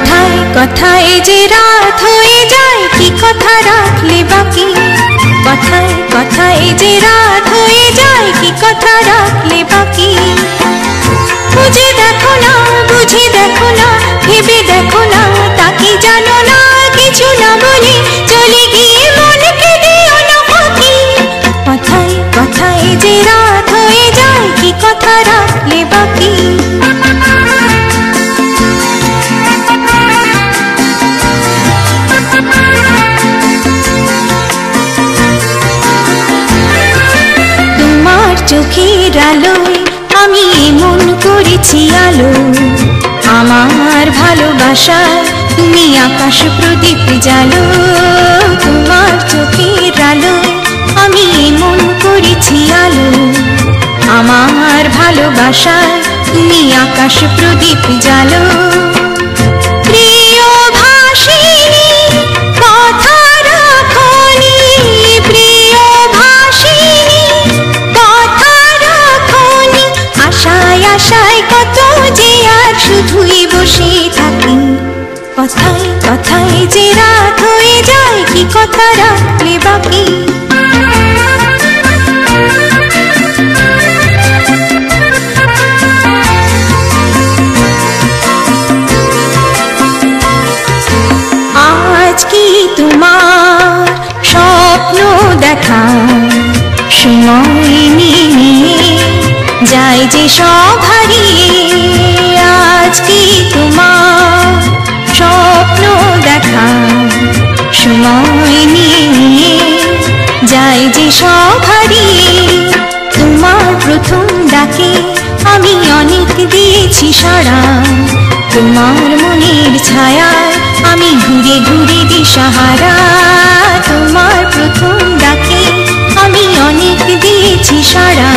কথায় কথায় যে রাত হয়ে যায় কি কথা রাখলে বাকি কথায় কথায় যে রাত হয়ে যায় কি কথা রাখলে বাকি বুঝে দেখো না বুঝে দেখো না ভেবে দেখো না তাকে জানো না কিছু না বলে চলে গিয়ে মনকে দিও না ফাঁকি কথায় কথায় যে রাত হয়ে যায় কি কথা রাখলে বাকি চোখের আলোয় আমি এমন করেছি আলো আমার ভালোবাসায় তুমি আকাশ প্রদীপ জালো তোমার চোখের আলোয় আমি এমন করেছি আলো আমার ভালোবাসায় তুমি আকাশ প্রদীপ জালো শুধুই বসে থাকি কথায় কথায় যে রাত হয়ে যায় কি কথা রাখলে বাকি আজ কি তোমার স্বপ্ন দেখা সময় নিয়ে যায় যে সব হারিয়ে আজ কি তোমার স্বপ্ন দেখা সময় নিয়ে যায় যে সব হারিয়ে তোমার প্রথম ডাকে আমি অনেক দিয়েছি সাড়া তোমার মনের ছায়ায় আমি ঘুরে ঘুরে দিশাহারা তোমার প্রথম ডাকে আমি অনেক দিয়েছি সাড়া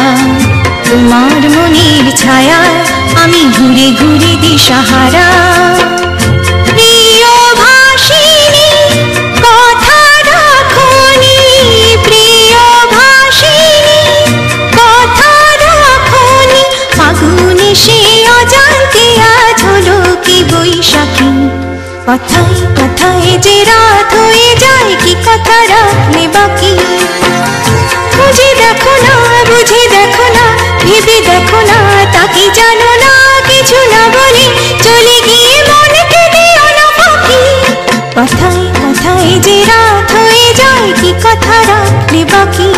তোমার মনের ছায়ায় আমি ঘুরে ঘুরে দিশাহারা প্রিয় ভাষিণী কথা রাখোনি প্রিয় ভাষিণী কথা রাখোনি ফাগুন সে অজান্তে আজ হলো কি বৈশাখী কথায় কথায় যে রাত হয়ে যায় কি কথা রাখলে বাকি বুঝে দেখো না বুঝে দেখো না ভেবে দেখো না তাকে জানো না কিছু না বলে চলে গিয়ে মনকে দিও না ফাঁকি কথায় কথায় যে রাত হয়ে যায় কি কথা রাখলে বাকি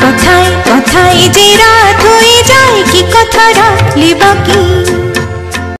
কথায় কথায় যে রাত হয়ে যায় কি কথা রাখলে বাকি